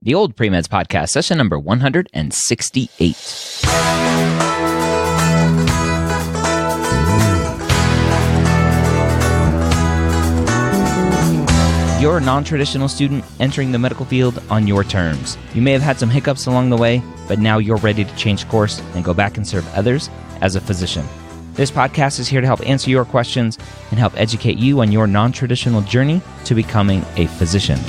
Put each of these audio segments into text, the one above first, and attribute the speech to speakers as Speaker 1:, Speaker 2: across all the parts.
Speaker 1: the OldPreMeds podcast, session number 168. You're a non-traditional student entering the medical field on your terms. You may have had some hiccups along the way, but now you're ready to change course and go back and serve others as a physician. This podcast is here to help answer your questions and help educate you on your non-traditional journey to becoming a physician.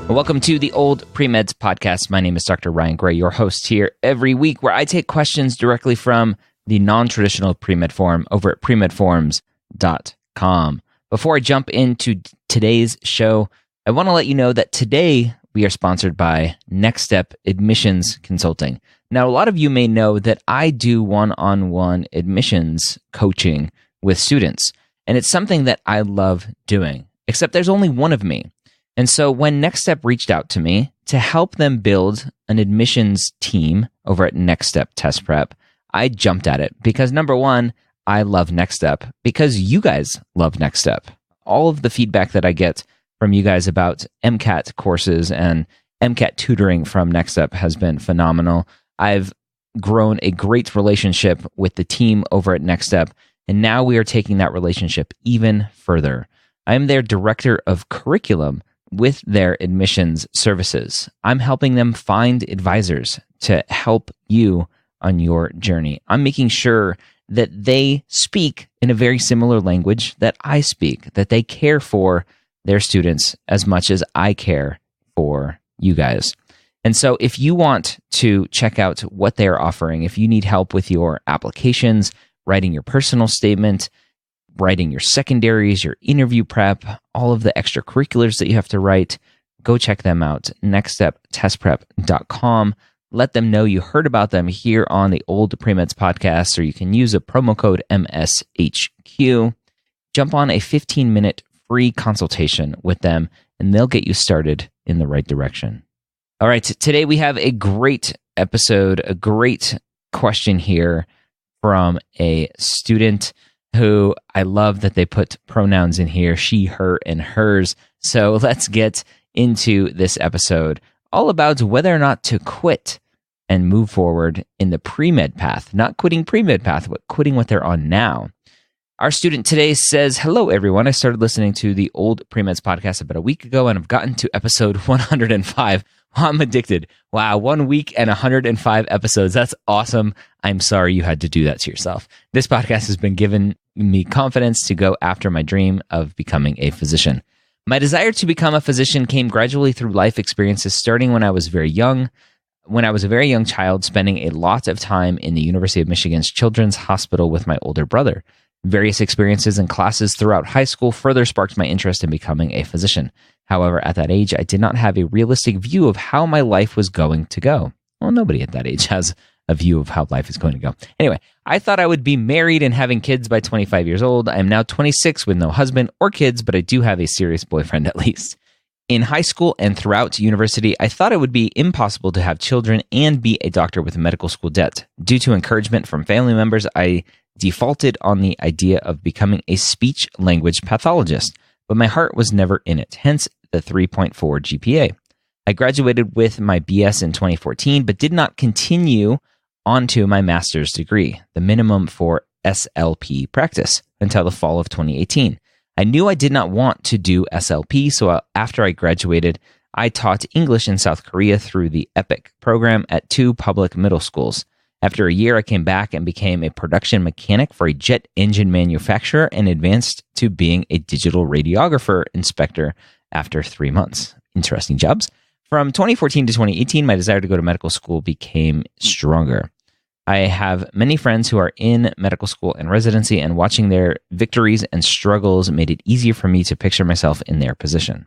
Speaker 1: Welcome to the OldPreMeds podcast. My name is Dr. Ryan Gray, your host here every week, where I take questions directly from the non-traditional Premed forum over at premedforums.com. Before I jump into today's show, I want to let you know that today we are sponsored by Next Step Admissions Consulting. Now, a lot of you may know that I do one-on-one admissions coaching with students, and it's something that I love doing, except there's only one of me. And so when Next Step reached out to me to help them build an admissions team over at Next Step Test Prep, I jumped at it because, number one, I love Next Step because you guys love Next Step. All of the feedback that I get from you guys about MCAT courses and MCAT tutoring from Next Step has been phenomenal. I've grown a great relationship with the team over at Next Step, and now we are taking that relationship even further. I am their director of curriculum with their admissions services. I'm helping them find advisors to help you on your journey. I'm making sure that they speak in a very similar language that I speak, that they care for their students as much as I care for you guys. And so if you want to check out what they're offering, if you need help with your applications, writing your personal statement, writing your secondaries, your interview prep, all of the extracurriculars that you have to write, go check them out, nextsteptestprep.com. Let them know you heard about them here on the OldPreMeds podcast, or you can use a promo code MSHQ. Jump on a 15-minute free consultation with them, and they'll get you started in the right direction. All right, today we have a great episode, a great question here from a student who I love that they put pronouns in here, she, her, and hers. So let's get into this episode, all about whether or not to quit and move forward in the pre-med path, not quitting pre-med path, but quitting what they're on now. Our student today says, hello, everyone. I started listening to the OldPreMeds podcast about a week ago, and I've gotten to episode 105. I'm addicted. Wow, 1 week and 105 episodes. That's awesome. I'm sorry you had to do that to yourself. This podcast has been giving me confidence to go after my dream of becoming a physician. My desire to become a physician came gradually through life experiences, starting when I was very young. When I was a very young child, spending a lot of time in the University of Michigan's Children's Hospital with my older brother. Various experiences and classes throughout high school further sparked my interest in becoming a physician. However, at that age, I did not have a realistic view of how my life was going to go. Well, nobody at that age has a view of how life is going to go. Anyway, I thought I would be married and having kids by 25 years old. I am now 26 with no husband or kids, but I do have a serious boyfriend at least. In high school and throughout university, I thought it would be impossible to have children and be a doctor with medical school debt. Due to encouragement from family members, I defaulted on the idea of becoming a speech-language pathologist, but my heart was never in it, hence the 3.4 GPA. I graduated with my BS in 2014, but did not continue onto my master's degree, the minimum for SLP practice, until the fall of 2018. I knew I did not want to do SLP, so after I graduated, I taught English in South Korea through the EPIC program at 2 public middle schools. After a year, I came back and became a production mechanic for a jet engine manufacturer and advanced to being a digital radiographer inspector after 3 months. Interesting jobs. From 2014 to 2018, my desire to go to medical school became stronger. I have many friends who are in medical school and residency, and watching their victories and struggles made it easier for me to picture myself in their position.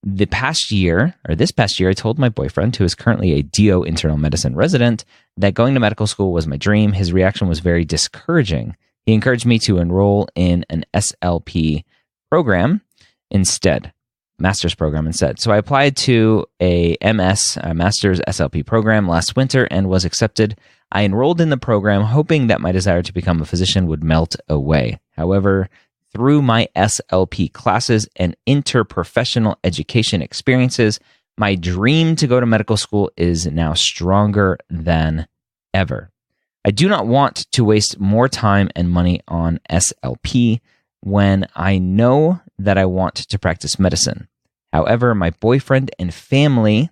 Speaker 1: This past year, I told my boyfriend, who is currently a DO internal medicine resident, that going to medical school was my dream. His reaction was very discouraging. He encouraged me to enroll in an SLP program instead, master's program instead. So I applied to a master's SLP program last winter and was accepted. I enrolled in the program hoping that my desire to become a physician would melt away. However, through my SLP classes and interprofessional education experiences, my dream to go to medical school is now stronger than ever. I do not want to waste more time and money on SLP when I know that I want to practice medicine. However, my boyfriend and family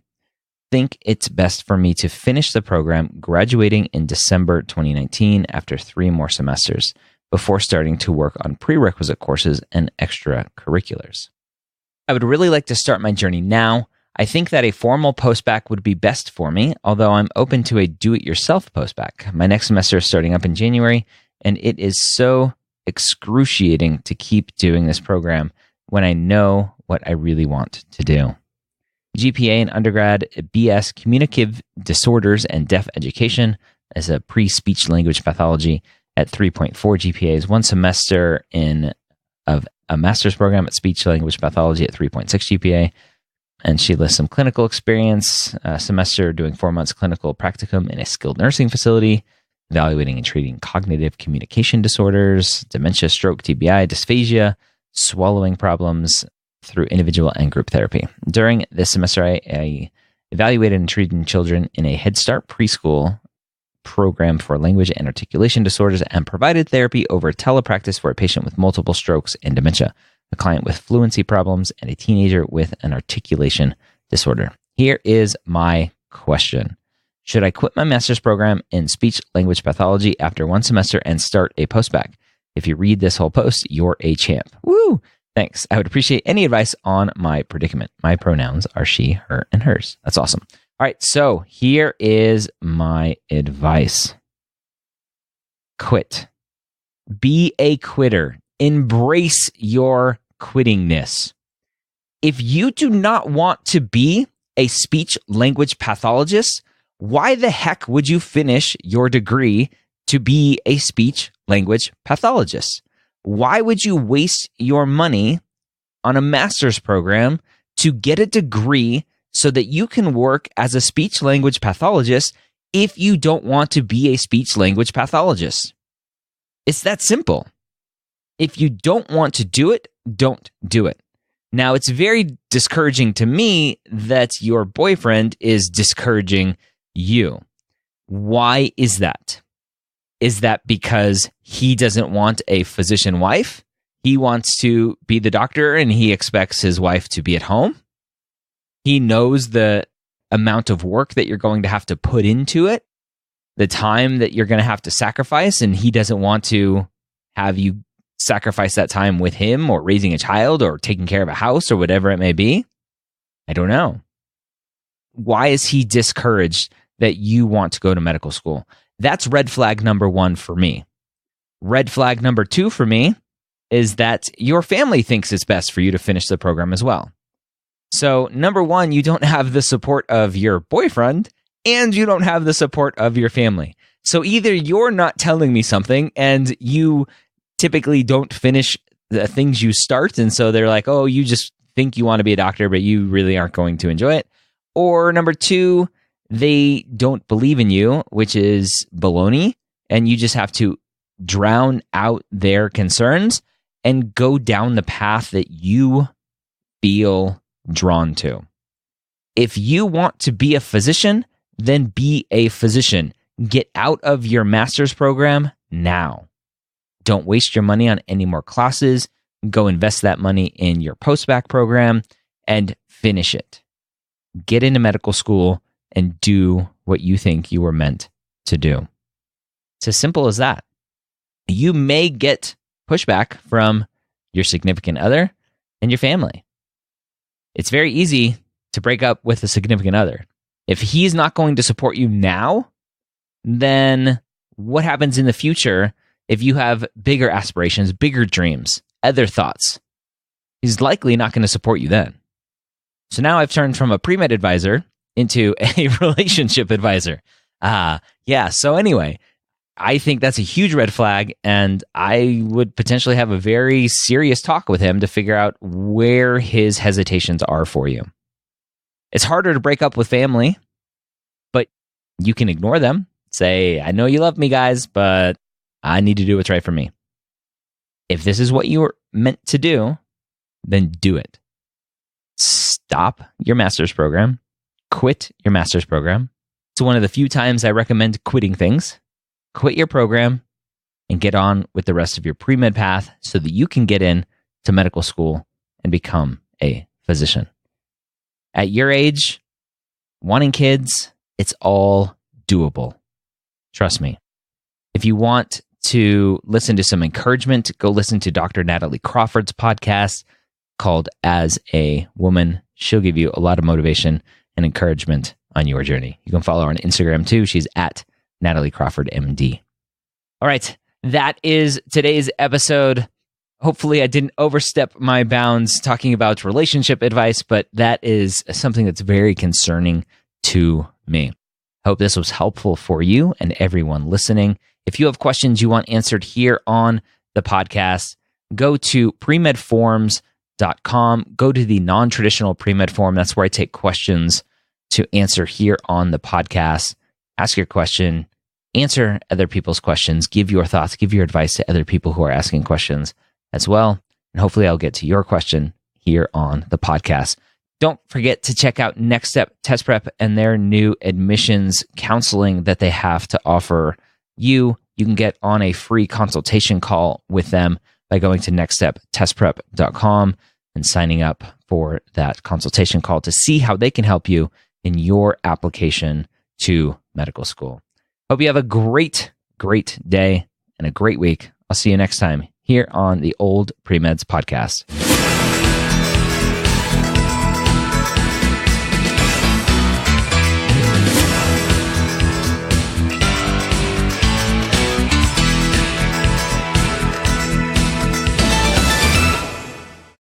Speaker 1: think it's best for me to finish the program, graduating in December 2019 after 3 more semesters before starting to work on prerequisite courses and extracurriculars. I would really like to start my journey now. I think that a formal post-bacc would be best for me, although I'm open to a do-it-yourself post-bacc. My next semester is starting up in January, and it is so excruciating to keep doing this program when I know what I really want to do. GPA in undergrad, BS Communicative Disorders and Deaf Education as a pre-speech language pathology at 3.4 GPAs, 1 semester of a master's program at speech language pathology at 3.6 GPA. And she lists some clinical experience, a semester doing 4 months clinical practicum in a skilled nursing facility, evaluating and treating cognitive communication disorders, dementia, stroke, TBI, dysphagia, swallowing problems through individual and group therapy. During this semester, I evaluated and treated children in a Head Start preschool program for language and articulation disorders and provided therapy over telepractice for a patient with multiple strokes and dementia, a client with fluency problems, and a teenager with an articulation disorder. Here is my question. Should I quit my master's program in speech language pathology after 1 semester and start a post-bacc? If you read this whole post, you're a champ. Woo! Thanks. I would appreciate any advice on my predicament. My pronouns are she, her, and hers. That's awesome. All right, so here is my advice. Quit. Be a quitter. Embrace your quittingness. If you do not want to be a speech language pathologist, why the heck would you finish your degree to be a speech language pathologist? Why would you waste your money on a master's program to get a degree so that you can work as a speech language pathologist if you don't want to be a speech language pathologist? It's that simple. If you don't want to do it, don't do it. Now, it's very discouraging to me that your boyfriend is discouraging you. Why is that? Is that because he doesn't want a physician wife? He wants to be the doctor and he expects his wife to be at home? He knows the amount of work that you're going to have to put into it, the time that you're going to have to sacrifice, and he doesn't want to have you sacrifice that time with him or raising a child or taking care of a house or whatever it may be? I don't know. Why is he discouraged that you want to go to medical school? That's red flag number 1 for me. Red flag number 2 for me is that your family thinks it's best for you to finish the program as well. So, number 1, you don't have the support of your boyfriend and you don't have the support of your family. So either you're not telling me something and you typically don't finish the things you start, and so they're like, oh, you just think you want to be a doctor, but you really aren't going to enjoy it. Or number 2, they don't believe in you, which is baloney, and you just have to drown out their concerns and go down the path that you feel drawn to. If you want to be a physician, then be a physician. Get out of your master's program now. Don't waste your money on any more classes. Go invest that money in your post-bacc program and finish it. Get into medical school and do what you think you were meant to do. It's as simple as that. You may get pushback from your significant other and your family. It's very easy to break up with a significant other. If he's not going to support you now, then what happens in the future if you have bigger aspirations, bigger dreams, other thoughts? He's likely not going to support you then. So now I've turned from a pre-med advisor into a relationship advisor. So anyway, I think that's a huge red flag, and I would potentially have a very serious talk with him to figure out where his hesitations are for you. It's harder to break up with family, but you can ignore them. Say, I know you love me, guys, but I need to do what's right for me. If this is what you were meant to do, then do it. Stop your master's program. Quit your master's program. It's one of the few times I recommend quitting things. Quit your program and get on with the rest of your pre-med path so that you can get in to medical school and become a physician. At your age, wanting kids, it's all doable. Trust me. If you want to listen to some encouragement, go listen to Dr. Natalie Crawford's podcast called As a Woman. She'll give you a lot of motivation and encouragement on your journey. You can follow her on Instagram too. She's at Natalie Crawford MD. All right, that is today's episode. Hopefully I didn't overstep my bounds talking about relationship advice, but that is something that's very concerning to me. I hope this was helpful for you and everyone listening. If you have questions you want answered here on the podcast, go to premedforms.com. Go to the non-traditional Premed form. That's where I take questions to answer here on the podcast. Ask your question, answer other people's questions, give your thoughts, give your advice to other people who are asking questions as well. And hopefully I'll get to your question here on the podcast. Don't forget to check out Next Step Test Prep and their new admissions counseling that they have to offer you. You can get on a free consultation call with them by going to nextsteptestprep.com and signing up for that consultation call to see how they can help you in your application to medical school. Hope you have a great day and a great week. I'll see you next time here on the Old Premeds podcast.